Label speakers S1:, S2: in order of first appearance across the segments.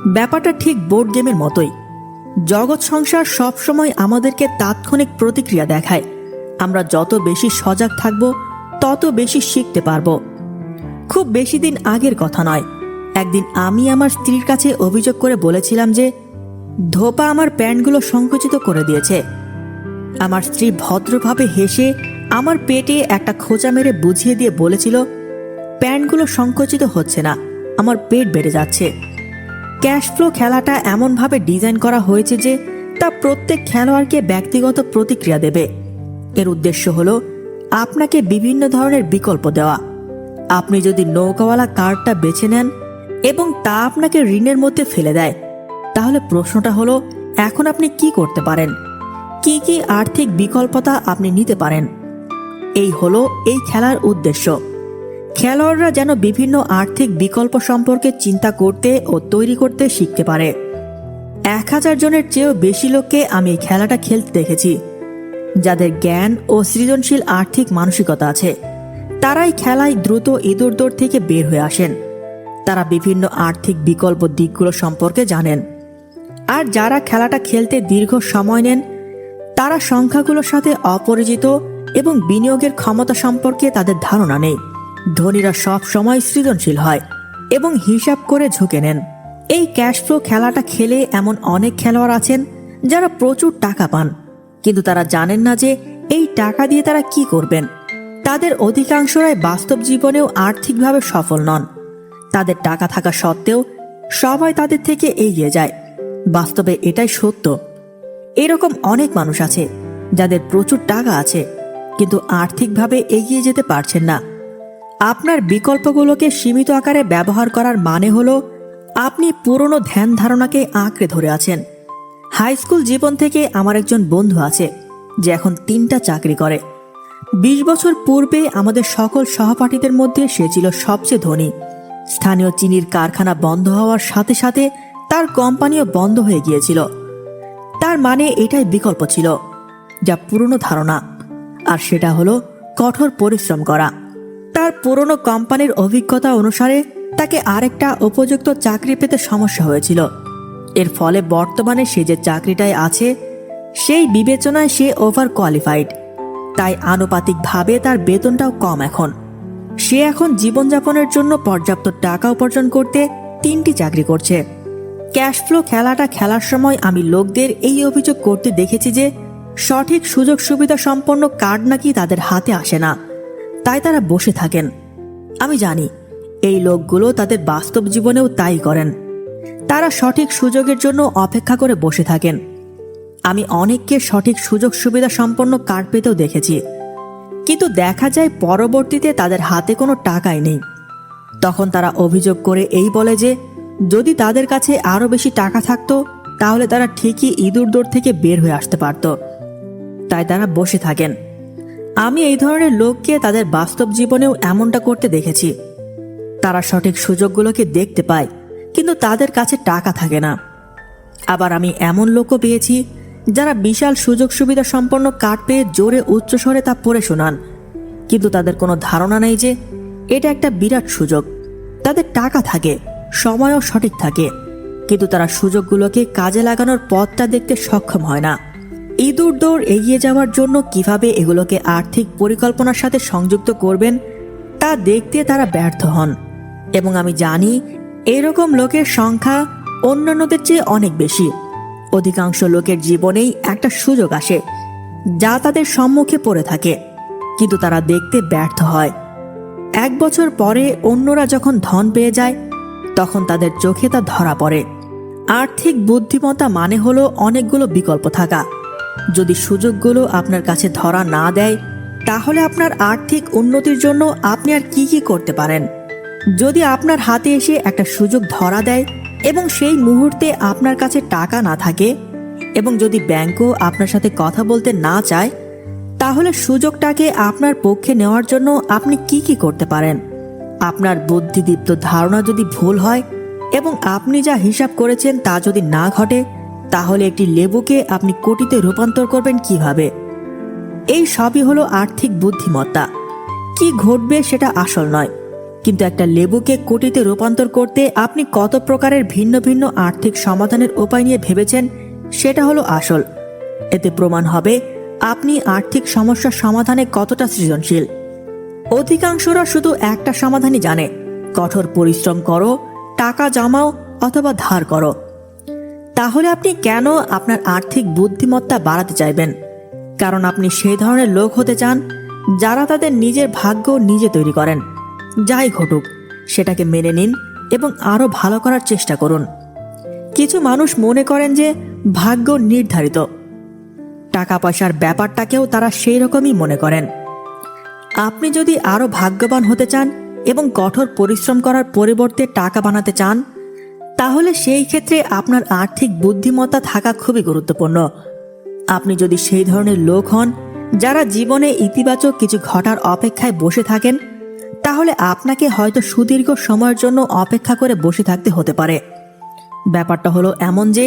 S1: ব্যাপারটা ঠিক বোর্ড গেমের মতোই। জগৎ সংসার সবসময় আমাদেরকে তাৎক্ষণিক প্রতিক্রিয়া দেখায়। আমরা যত বেশি সজাগ থাকব তত বেশি শিখতে পারব। খুব বেশি দিন আগের কথা নয়, একদিন আমি আমার স্ত্রীর কাছে অভিযোগ করে বলেছিলাম যে ধোপা আমার প্যান্টগুলো সংকুচিত করে দিয়েছে। আমার স্ত্রী ভদ্রভাবে হেসে আমার পেটে একটা খোঁচা মেরে বুঝিয়ে দিয়ে বলেছিল, প্যান্টগুলো সংকুচিত হচ্ছে না, আমার পেট বেড়ে যাচ্ছে। ক্যাশ ফ্লো খেলাটা এমনভাবে ডিজাইন করা হয়েছে যে তা প্রত্যেক খেলোয়াড়কে ব্যক্তিগত প্রতিক্রিয়া দেবে। এর উদ্দেশ্য হলো আপনাকে বিভিন্ন ধরনের বিকল্প দেওয়া। আপনি যদি নৌকাওয়ালা কার্ডটা বেছে নেন এবং তা আপনাকে ঋণের মধ্যে ফেলে দেয়, তাহলে প্রশ্নটা হলো এখন আপনি কি করতে পারেন, কি কি আর্থিক বিকল্পতা আপনি নিতে পারেন। এই হলো এই খেলার উদ্দেশ্য। খেলোয়াড়রা যেন বিভিন্ন আর্থিক বিকল্প সম্পর্কে চিন্তা করতে ও তৈরি করতে শিখতে পারে। 1000 জনের চেয়েও বেশি লোককে আমি এই খেলাটা খেলতে দেখেছি যাদের জ্ঞান ও সৃজনশীল আর্থিক মানসিকতা আছে। তারাই খেলায় দ্রুত ইঁদুর দৌড় থেকে বের হয়ে আসেন। তারা বিভিন্ন আর্থিক বিকল্প দিকগুলো সম্পর্কে জানেন। আর যারা খেলাটা খেলতে দীর্ঘ সময় নেন তারা সংখ্যাগুলোর সাথে অপরিচিত এবং বিনিয়োগের ক্ষমতা সম্পর্কে তাদের ধারণা নেই। ধনীরা সব সময় সৃজনশীল হয় এবং হিসাব করে ঝুঁকে নেন। এই ক্যাশ ফ্লো খেলাটা খেলে এমন অনেক খেলোয়াড় আছেন যারা প্রচুর টাকা পান, কিন্তু তারা জানেন না যে এই টাকা দিয়ে তারা কি করবেন। তাদের অধিকাংশরাই বাস্তব জীবনেও আর্থিকভাবে সফল নন। তাদের টাকা থাকা সত্ত্বেও সবাই তাদের থেকে এগিয়ে যায়। বাস্তবে এটাই সত্য। এরকম অনেক মানুষ আছে যাদের প্রচুর টাকা আছে কিন্তু আর্থিকভাবে এগিয়ে যেতে পারছেন না। আপনার বিকল্পগুলোকে সীমিত আকারে ব্যবহার করার মানে হলো আপনি পুরনো ধ্যান ধারণাকে আঁকড়ে ধরে আছেন। হাই স্কুল জীবন থেকে আমার একজন বন্ধু আছে যে এখন 3টা চাকরি করে। 20 বছর পূর্বে আমাদের সকল সহপাঠীদের মধ্যে সে ছিল সবচেয়ে ধনী। স্থানীয় চিনির কারখানা বন্ধ হওয়ার সাথে সাথে তার কোম্পানিও বন্ধ হয়ে গিয়েছিল। তার মানে এটাই বিকল্প ছিল, যা পুরনো ধারণা, আর সেটা হলো কঠোর পরিশ্রম করা। তার পুরনো কোম্পানির অভিজ্ঞতা অনুসারে তাকে আরেকটা উপযুক্ত চাকরি পেতে সমস্যা হয়েছিল। এর ফলে বর্তমানে সে যে চাকরিটায় আছে সেই বিবেচনায় সে ওভার কোয়ালিফাইড, তাই আনুপাতিকভাবে তার বেতনটাও কম। এখন সে এখন জীবনযাপনের জন্য পর্যাপ্ত টাকা উপার্জন করতে 3টি চাকরি করছে। ক্যাশ ফ্লো খেলাটা খেলার সময় আমি লোকদের এই অভিযোগ করতে দেখেছি যে সঠিক সুযোগ সুবিধা সম্পন্ন কার্ড নাকি তাদের হাতে আসে না, তাই তারা বসে থাকেন। আমি জানি এই লোকগুলো তাদের বাস্তব জীবনেও তাই করেন। তারা সঠিক সুযোগের জন্য অপেক্ষা করে বসে থাকেন। আমি অনেককে সঠিক সুযোগ সুবিধা সম্পন্ন কার্ড পেতেও দেখেছি, কিন্তু দেখা যায় পরবর্তীতে তাদের হাতে কোনো টাকাই নেই। তখন তারা অভিযোগ করে এই বলে যে যদি তাদের কাছে আরো বেশি টাকা থাকতো তাহলে তারা ঠিকই ইঁদুর দৌড় থেকে বের হয়ে আসতে পারত। তাই তারা বসে থাকেন। আমি এই ধরনের লোককে তাদের বাস্তব জীবনেও এমনটা করতে দেখেছি। তারা সঠিক সুযোগগুলোকে দেখতে পায় কিন্তু তাদের কাছে টাকা থাকে না। আবার আমি এমন লোকও পেয়েছি যারা বিশাল সুযোগ সুবিধা সম্পন্ন কার্ড পেয়ে জোরে উচ্চস্বরে তা পড়ে শোনান, কিন্তু তাদের কোনো ধারণা নেই যে এটা একটা বিরাট সুযোগ। তাদের টাকা থাকে, সময়ও সঠিক থাকে, কিন্তু তারা সুযোগগুলোকে কাজে লাগানোর পথটা দেখতে সক্ষম হয় না। ইঁদুর দৌড় এগিয়ে যাওয়ার জন্য কিভাবে এগুলোকে আর্থিক পরিকল্পনার সাথে সংযুক্ত করবেন তা দেখতে তারা ব্যর্থ হন। এবং আমি জানি এরকম লোকের সংখ্যা অন্যান্যদের চেয়ে অনেক বেশি। অধিকাংশ লোকের জীবনেই একটা সুযোগ আসে যা তাদের সম্মুখে পড়ে থাকে, কিন্তু তারা দেখতে ব্যর্থ হয়। 1 বছর পরে অন্যরা যখন ধন পেয়ে যায় তখন তাদের চোখে তা ধরা পড়ে। আর্থিক বুদ্ধিমত্তা মানে হলো অনেকগুলো বিকল্প থাকা। যদি সুযোগগুলো আপনার কাছে ধরা না দেয় তাহলে আপনার আর্থিক উন্নতির জন্য আপনি আর কি কি করতে পারেন। যদি আপনার হাতে এসে একটা সুযোগ ধরা দেয় এবং সেই মুহূর্তে আপনার কাছে টাকা না থাকে এবং যদি ব্যাংকও আপনার সাথে কথা বলতে না চায়, তাহলে সুযোগটাকে আপনার পক্ষে নেওয়ার জন্য আপনি কি কি করতে পারেন। আপনার বুদ্ধিদীপ্ত ধারণা যদি ভুল হয় এবং আপনি যা হিসাব করেছেন তা যদি না ঘটে, তাহলে একটি লেবুকে আপনি কোটিতে রূপান্তর করবেন কিভাবে। এই সবই হলো আর্থিক বুদ্ধিমত্তা। কি ঘটবে সেটা আসল নয়, কিন্তু একটা লেবুকে কোটিতে রূপান্তর করতে আপনি কত প্রকারের ভিন্ন ভিন্ন আর্থিক সমাধানের উপায় নিয়ে ভেবেছেন, সেটা হলো আসল। এতে প্রমাণ হবে আপনি আর্থিক সমস্যার সমাধানে কতটা সৃজনশীল। অধিকাংশরা শুধু একটা সমাধানই জানে, কঠোর পরিশ্রম করো, টাকা জমাও অথবা ধার করো। তাহলে আপনি কেন আপনার আর্থিক বুদ্ধিমত্তা বাড়াতে চাইবেন? কারণ আপনি সেই ধরনের লোক হতে চান যারা তাদের নিজের ভাগ্য নিজে তৈরি করেন। যাই ঘটুক সেটাকে মেনে নিন এবং আরো ভালো করার চেষ্টা করুন। কিছু মানুষ মনে করেন যে ভাগ্য নির্ধারিত। টাকা পয়সার ব্যাপারটাকেও তারা সেই রকমই মনে করেন। আপনি যদি আরো ভাগ্যবান হতে চান এবং কঠোর পরিশ্রম করার পরিবর্তে টাকা বানাতে চান, তাহলে সেই ক্ষেত্রে আপনার আর্থিক বুদ্ধিমত্তা থাকা খুবই গুরুত্বপূর্ণ। আপনি যদি সেই ধরনের লোক হন যারা জীবনে ইতিবাচক কিছু ঘটার অপেক্ষায় বসে থাকেন, তাহলে আপনাকে হয়তো সুদীর্ঘ সময়ের জন্য অপেক্ষা করে বসে থাকতে হতে পারে। ব্যাপারটা হলো এমন যে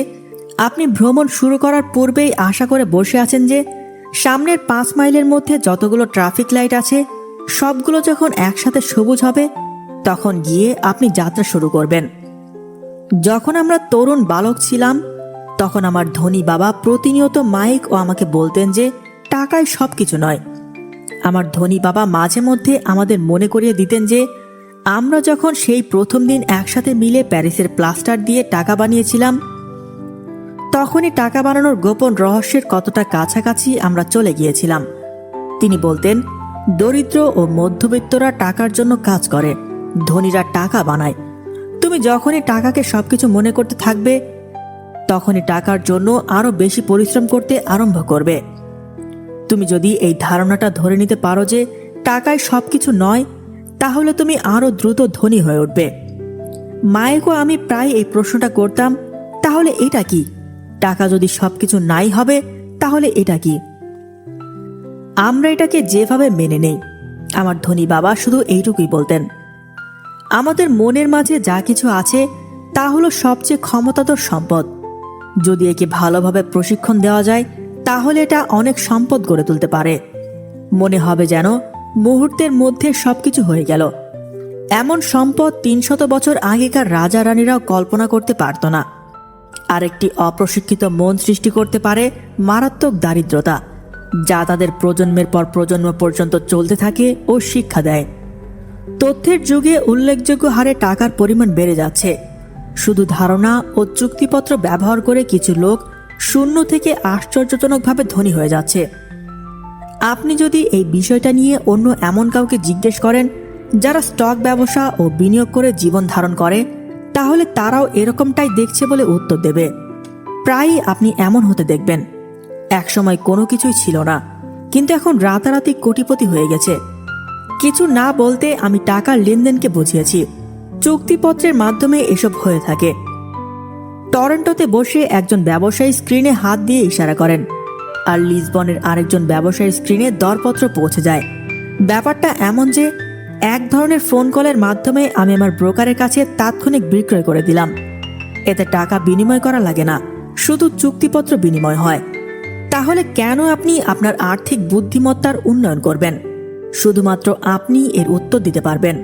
S1: আপনি ভ্রমণ শুরু করার পূর্বেই আশা করে বসে আছেন যে সামনের 5 মাইলের মধ্যে যতগুলো ট্রাফিক লাইট আছে সবগুলো যখন একসাথে সবুজ হবে তখন গিয়ে আপনি যাত্রা শুরু করবেন। যখন আমরা তরুণ বালক ছিলাম তখন আমার ধনী বাবা প্রতিনিয়ত মাইক ও আমাকে বলতেন যে টাকাই সবকিছু নয়। আমার ধনী বাবা মাঝে মধ্যে আমাদের মনে করিয়ে দিতেন যে আমরা যখন সেই প্রথম দিন একসাথে মিলে প্যারিসের প্লাস্টার দিয়ে টাকা বানিয়েছিলাম, তখনই টাকা বানানোর গোপন রহস্যের কতটা কাছাকাছি আমরা চলে গিয়েছিলাম। তিনি বলতেন, দরিদ্র ও মধ্যবিত্তরা টাকার জন্য কাজ করে, ধনীরা টাকা বানায়। তুমি যখনই টাকাকে সবকিছু মনে করতে থাকবে তখনই টাকার জন্য আরো বেশি পরিশ্রম করতে আরম্ভ করবে। তুমি যদি এই ধারণাটা ধরে নিতে পারো যে টাকায় সবকিছু নয়, তাহলে তুমি আরো দ্রুত ধনী হয়ে উঠবে। মায়েকে আমি প্রায় এই প্রশ্নটা করতাম, তাহলে এটা কি? টাকা যদি সবকিছু নাই হবে তাহলে এটা কি? আমরা এটাকে যেভাবে মেনে নেই। আমার ধনী বাবা শুধু এইটুকুই বলতেন, আমাদের মনের মাঝে যা কিছু আছে তা হলো সবচেয়ে ক্ষমতাধর সম্পদ। যদি একে ভালোভাবে প্রশিক্ষণ দেওয়া যায় তাহলে এটা অনেক সম্পদ গড়ে তুলতে পারে। মনে হবে যেন মুহূর্তের মধ্যে সবকিছু হয়ে গেল। এমন সম্পদ 300 বছর আগেকার রাজা রানীরাও কল্পনা করতে পারত না। আরেকটি অপ্রশিক্ষিত মন সৃষ্টি করতে পারে মারাত্মক দারিদ্রতা, যা তাদের প্রজন্মের পর প্রজন্ম পর্যন্ত চলতে থাকে ও শিক্ষা দেয়। তথ্যের যুগে উল্লেখযোগ্য হারে টাকার পরিমাণ বেড়ে যাচ্ছে। শুধু ধারণা ও চুক্তিপত্র ব্যবহার করে কিছু লোক শূন্য থেকে আশ্চর্যজনকভাবে ধনী হয়ে যাচ্ছে। আপনি যদি এই বিষয়টা নিয়ে অন্য এমন কাউকে জিজ্ঞেস করেন যারা স্টক ব্যবসা ও বিনিয়োগ করে জীবন ধারণ করে, তাহলে তারাও এরকমটাই দেখছে বলে উত্তর দেবে। প্রায়ই আপনি এমন হতে দেখবেন, একসময় কোনো কিছুই ছিল না কিন্তু এখন রাতারাতি কোটিপতি হয়ে গেছে। কিছু না বলতে আমি টাকার লেনদেনকে বুঝিয়েছি। চুক্তিপত্রের মাধ্যমে এসব হয়ে থাকে। টরন্টোতে বসে একজন ব্যবসায়ী স্ক্রিনে হাত দিয়ে ইশারা করেন আর লিসবনের আরেকজন ব্যবসায়ীর স্ক্রিনে দরপত্র পৌঁছে যায়। ব্যাপারটা এমন যে এক ধরনের ফোন কলের মাধ্যমে আমি আমার ব্রোকারের কাছে তাৎক্ষণিক বিক্রয় করে দিলাম। এতে টাকা বিনিময় করা লাগে না, শুধু চুক্তিপত্র বিনিময় হয়। তাহলে কেন আপনি আপনার আর্থিক বুদ্ধিমত্তার উন্নয়ন করবেন? শুধুমাত্র আপনি এর উত্তর দিতে পারবেন।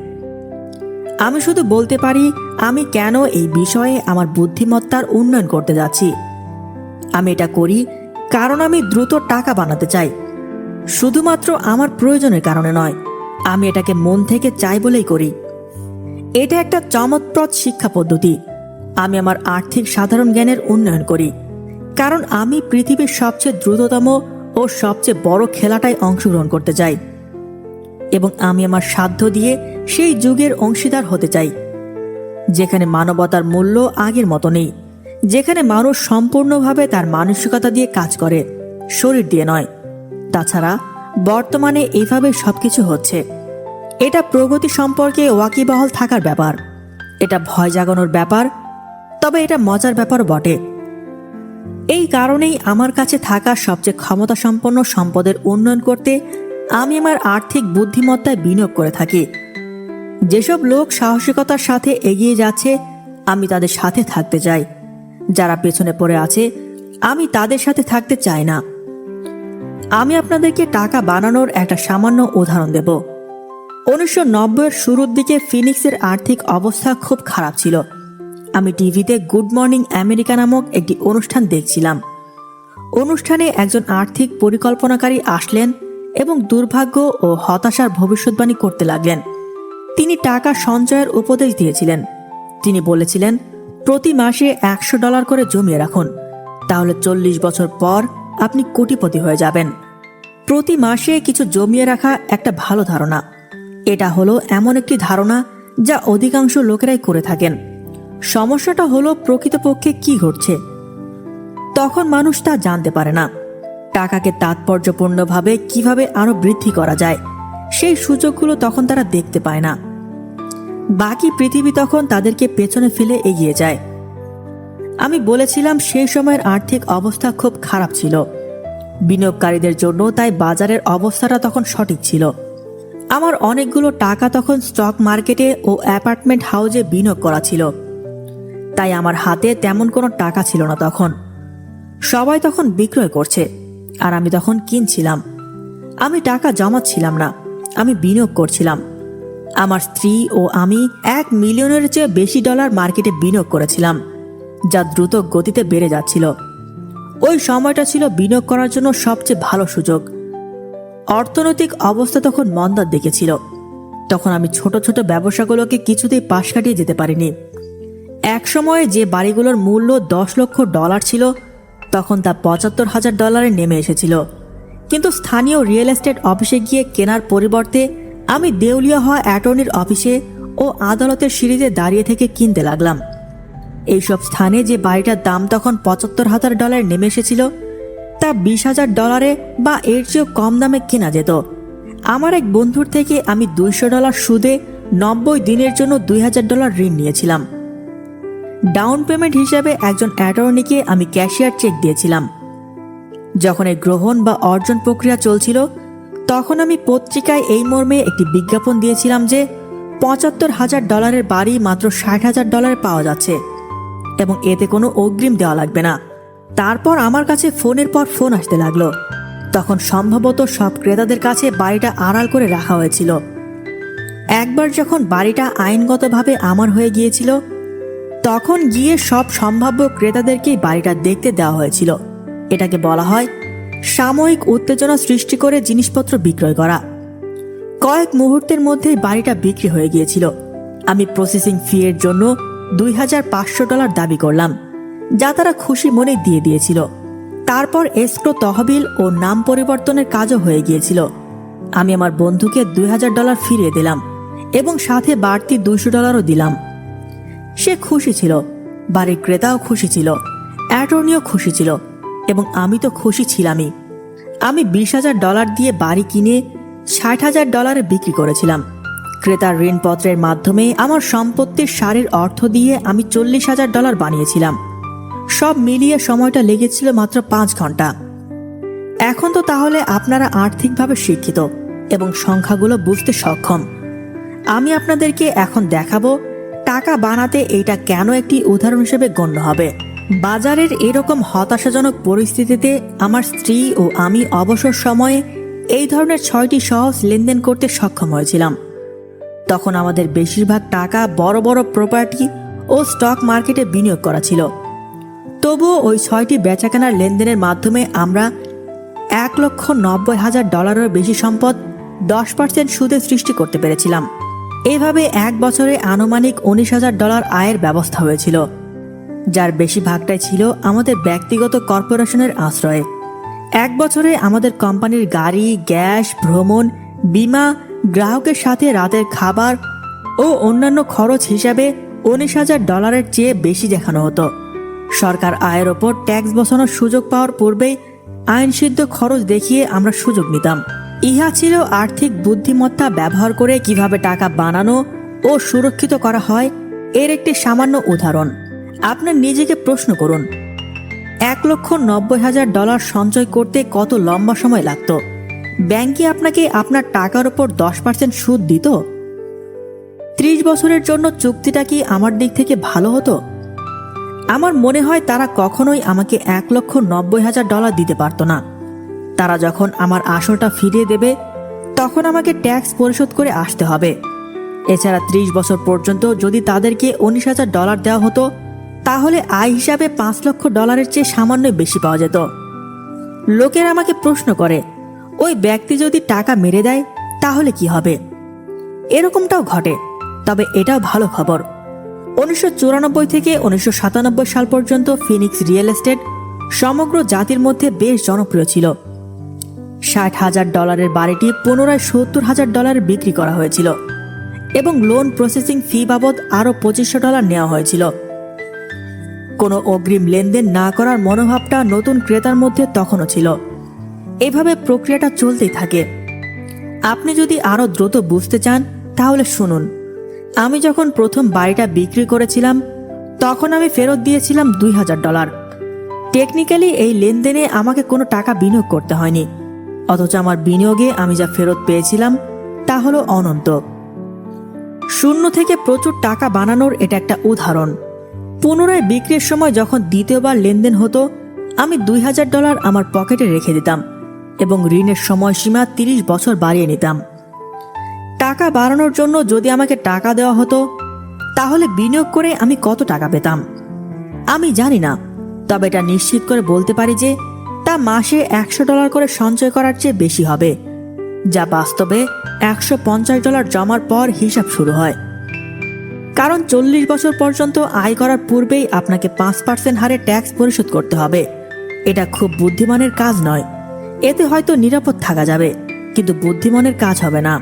S1: আমি শুধু বলতে পারি আমি কেন এই বিষয়ে আমার বুদ্ধিমত্তার উন্নয়ন করতে যাচ্ছি। আমি এটা করি কারণ আমি দ্রুত টাকা বানাতে চাই, শুধুমাত্র আমার প্রয়োজনের কারণে নয়। আমি এটাকে মন থেকে চাই বলেই করি। এটা একটা চমৎপ্রদ শিক্ষা পদ্ধতি। আমি আমার আর্থিক সাধারণ জ্ঞানের উন্নয়ন করি কারণ আমি পৃথিবীর সবচেয়ে দ্রুততম ও সবচেয়ে বড় খেলাটায় অংশগ্রহণ করতে চাই এবং আমি আমার সাধ্য দিয়ে সেই যুগের অংশীদার হতে চাই যেখানে মানবতার মূল্য আগের মতো নেই, যেখানে মানুষ সম্পূর্ণভাবে তার মানসিকতা দিয়ে কাজ করে, শরীর দিয়ে নয়। তাছাড়া বর্তমানে এইভাবে সবকিছু হচ্ছে। এটা প্রগতি সম্পর্কে ওয়াকিবহাল থাকার ব্যাপার, এটা ভয় জাগানোর ব্যাপার, তবে এটা মজার ব্যাপার বটে। এই কারণেই আমার কাছে থাকা সবচেয়ে ক্ষমতাসম্পন্ন সম্পদের উন্নয়ন করতে আমি আমার আর্থিক বুদ্ধিমত্তায় বিনিয়োগ করে থাকি। যেসব লোক সাহসিকতার সাথে এগিয়ে যাচ্ছে আমি তাদের সাথে থাকতে চাই। যারা পেছনে পড়ে আছে আমি তাদের সাথে থাকতে চাই না। আমি আপনাদেরকে টাকা বানানোর একটা সামান্য উদাহরণ দেব। 1990-এর শুরুর দিকে ফিনিক্সের আর্থিক অবস্থা খুব খারাপ ছিল। আমি টিভিতে গুড মর্নিং আমেরিকা নামক একটি অনুষ্ঠান দেখছিলাম। অনুষ্ঠানে একজন আর্থিক পরিকল্পনাকারী আসলেন এবং দুর্ভাগ্য ও হতাশার ভবিষ্যৎবাণী করতে লাগলেন। তিনি টাকা সঞ্চয়ের উপদেশ দিয়েছিলেন। তিনি বলেছিলেন, প্রতি মাসে $100 করে জমিয়ে রাখুন, তাহলে 40 বছর পর আপনি কোটিপতি হয়ে যাবেন। প্রতি মাসে কিছু জমিয়ে রাখা একটা ভালো ধারণা। এটা হলো এমন একটি ধারণা যা অধিকাংশ লোকেরাই করে থাকেন। সমস্যাটা হলো প্রকৃতপক্ষে কি ঘটছে। তখন মানুষ তা জানতে পারে না। টাকাকে তাৎপর্যপূর্ণভাবে কিভাবে আরো বৃদ্ধি করা যায় সেই সুযোগগুলো তখন তারা দেখতে পায় না। বাকি পৃথিবী তখন তাদেরকে পেছনে ফেলে এগিয়ে যায়। আমি বলেছিলাম সেই সময়ের আর্থিক অবস্থা খুব খারাপ ছিল। বিনিয়োগকারীদের জন্য তাই বাজারের অবস্থাটা তখন সঠিক ছিল। আমার অনেকগুলো টাকা তখন স্টক মার্কেটে ও অ্যাপার্টমেন্ট হাউসে বিনিয়োগ করা ছিল। তাই আমার হাতে তেমন কোনো টাকা ছিল না তখন। সবাই তখন বিক্রয় করছে আর আমি তখন কিনছিলাম। আমি টাকা জমাচ্ছিলাম না, আমি বিনিয়োগ করছিলাম। আমার স্ত্রী ও আমি $1 মিলিয়নের চেয়ে বেশি মার্কেটে বিনিয়োগ করেছিলাম, যা দ্রুত গতিতে বেড়ে যাচ্ছিল। ওই সময়টা ছিল বিনিয়োগ করার জন্য সবচেয়ে ভালো সুযোগ। অর্থনৈতিক অবস্থা তখন মন্দার দিকে ছিল। তখন আমি ছোট ছোট ব্যবসাগুলোকে কিছুতেই পাশ কাটিয়ে যেতে পারিনি। এক সময়ে যে বাড়িগুলোর মূল্য $10 লক্ষ ছিল, তখন তা $75,000 নেমে এসেছিল। কিন্তু স্থানীয় রিয়েল এস্টেট অফিসে গিয়ে কেনার পরিবর্তে আমি দেউলিয়া হওয়া অ্যাটর্নির অফিসে ও আদালতের সিঁড়িতে দাঁড়িয়ে থেকে কিনতে লাগলাম। এইসব স্থানে যে বাড়িটার দাম তখন $75,000 নেমে এসেছিল, তা $20,000 বা এর চেয়েও কম দামে কেনা যেত। আমার এক বন্ধুর থেকে আমি $200 সুদে 90 দিনের জন্য $2,000 ঋণ নিয়েছিলাম। ডাউন পেমেন্ট হিসেবে একজন অ্যাটর্নিকে আমি ক্যাশিয়ার চেক দিয়েছিলাম। যখন এই গ্রহণ বা অর্জন প্রক্রিয়া চলছিল, তখন আমি পত্রিকায় এই মর্মে একটি বিজ্ঞাপন দিয়েছিলাম যে $75,000 বাড়ি মাত্র $60,000 পাওয়া যাচ্ছে এবং এতে কোনো অগ্রিম দেওয়া লাগবে না। তারপর আমার কাছে ফোনের পর ফোন আসতে লাগলো। তখন সম্ভবত সব ক্রেতাদের কাছে বাড়িটা আড়াল করে রাখা হয়েছিল। একবার যখন বাড়িটা আইনগতভাবে আমার হয়ে গিয়েছিল, তখন গিয়ে সব সম্ভাব্য ক্রেতাদেরকেই বাড়িটা দেখতে দেওয়া হয়েছিল। এটাকে বলা হয় সাময়িক উত্তেজনা সৃষ্টি করে জিনিসপত্র বিক্রয় করা। কয়েক মুহূর্তের মধ্যেই বাড়িটা বিক্রি হয়ে গিয়েছিল। আমি প্রসেসিং ফি এর জন্য $2,500 দাবি করলাম, যা তারা খুশি মনে দিয়ে দিয়েছিল। তারপর এসক্রো তহবিল ও নাম পরিবর্তনের কাজও হয়ে গিয়েছিল। আমি আমার বন্ধুকে $2,000 ফিরিয়ে দিলাম এবং সাথে বাড়তি $200ও দিলাম। সে খুশি ছিল, বাড়ির ক্রেতাও খুশি ছিল, অ্যাটর্নিও খুশি ছিল এবং আমি তো খুশি ছিলামই। আমি $20,000 দিয়ে বাড়ি কিনে $60,000 বিক্রি করেছিলাম। ক্রেতার ঋণপত্রের মাধ্যমে আমার সম্পত্তির সারির অর্থ দিয়ে আমি $40,000 বানিয়েছিলাম। সব মিলিয়ে সময়টা লেগেছিল মাত্র 5 ঘন্টা। এখন তো তাহলে আপনারা আর্থিকভাবে শিক্ষিত এবং সংখ্যাগুলো বুঝতে সক্ষম। আমি আপনাদেরকে এখন দেখাবো টাকা বানাতে এইটা কেন একটি উদাহরণ হিসেবে গণ্য হবে। বাজারের এরকম হতাশাজনক পরিস্থিতিতে আমার স্ত্রী ও আমি অবসর সময়ে এই ধরনের 6টি সহজ লেনদেন করতে সক্ষম হয়েছিলাম। তখন আমাদের বেশিরভাগ টাকা বড় বড় প্রপার্টি ও স্টক মার্কেটে বিনিয়োগ করা ছিল। তবুও ওই 6টি বেচাকেনার লেনদেনের মাধ্যমে আমরা $1,90,000 বেশি সম্পদ 10% সুদে সৃষ্টি করতে পেরেছিলাম। এভাবে এক বছরে আনুমানিক $19,000 আয়ের ব্যবস্থা হয়েছিল, যার বেশিরভাগটাই ছিল আমাদের ব্যক্তিগত কর্পোরেশনের আশ্রয়ে। এক বছরে আমাদের কোম্পানির গাড়ি, গ্যাস, ভ্রমণ, বীমা, গ্রাহকের সাথে রাতের খাবার ও অন্যান্য খরচ হিসাবে $19,000 চেয়ে বেশি দেখানো হতো। সরকার আয়ের ওপর ট্যাক্স বসানোর সুযোগ পাওয়ার পূর্বেই আইনসিদ্ধ খরচ দেখিয়ে আমরা সুযোগ নিতাম। ইহা ছিল আর্থিক বুদ্ধিমত্তা ব্যবহার করে কিভাবে টাকা বানানো ও সুরক্ষিত করা হয় এর একটি সামান্য উদাহরণ। আপনার নিজেকে প্রশ্ন করুন, $1,90,000 সঞ্চয় করতে কত লম্বা সময় লাগতো? ব্যাংকে আপনাকে আপনার টাকার উপর 10% সুদ দিত? 30 বছরের জন্য চুক্তিটা কি আমার দিক থেকে ভালো হতো? আমার মনে হয় তারা কখনোই আমাকে $1,90,000 দিতে পারত না। তারা যখন আমার আসলটা ফিরিয়ে দেবে, তখন আমাকে ট্যাক্স পরিশোধ করে আসতে হবে। এছাড়া 30 বছর পর্যন্ত যদি তাদেরকে $19,000 দেওয়া হতো, তাহলে আয় হিসাবে $5 লক্ষ চেয়ে সামান্য বেশি পাওয়া যেত। লোকেরা আমাকে প্রশ্ন করে, ওই ব্যক্তি যদি টাকা মেরে দেয় তাহলে কি হবে? এরকমটাও ঘটে, তবে এটাও ভালো খবর। 1994 থেকে 1997 সাল পর্যন্ত ফিনিক্স রিয়েল এস্টেট সমগ্র জাতির মধ্যে বেশ জনপ্রিয় ছিল। $60,000 বাড়িটি পুনরায় $70,000 বিক্রি করা হয়েছিল এবং লোন প্রসেসিং ফি বাবদ আরও $2,500 নেওয়া হয়েছিল। কোনো অগ্রিম লেনদেন না করার মনোভাবটা নতুন ক্রেতার মধ্যে তখনও ছিল। এভাবে প্রক্রিয়াটা চলতেই থাকে। আপনি যদি আরও দ্রুত বুঝতে চান তাহলে শুনুন। আমি যখন প্রথম বাড়িটা বিক্রি করেছিলাম তখন আমি ফেরত দিয়েছিলাম $2,000। টেকনিক্যালি এই লেনদেনে আমাকে কোনো টাকা বিনিয়োগ করতে হয়নি, অথচ আমার বিনিয়োগে আমি যা ফেরত পেয়েছিলাম তা হলো অনন্ত। শূন্য থেকে প্রচুর টাকা বানানোর এটা একটা উদাহরণ। পুনরায় বিক্রির সময় যখন দ্বিতীয়বার লেনদেন হতো, আমি $2,000 আমার পকেটে রেখে দিতাম এবং ঋণের সময়সীমা 30 বছর বাড়িয়ে নিতাম। টাকা বাড়ানোর জন্য যদি আমাকে টাকা দেওয়া হতো, তাহলে বিনিয়োগ করে আমি কত টাকা পেতাম আমি জানি না, তবে এটা নিশ্চিত করে বলতে পারি যে তা মাসে $100 করে সঞ্চয় করার চেয়ে বেশি হবে, যা বাস্তবে $150 জমার পর হিসাব শুরু হয়। কারণ 40 বছর পর্যন্ত আয় করার পূর্বেই আপনাকে 5% হারে ট্যাক্স পরিশোধ করতে হবে। এটা খুব বুদ্ধিমানের কাজ নয়। এতে হয়তো নিরাপদ থাকা যাবে, কিন্তু বুদ্ধিমানের কাজ হবে না।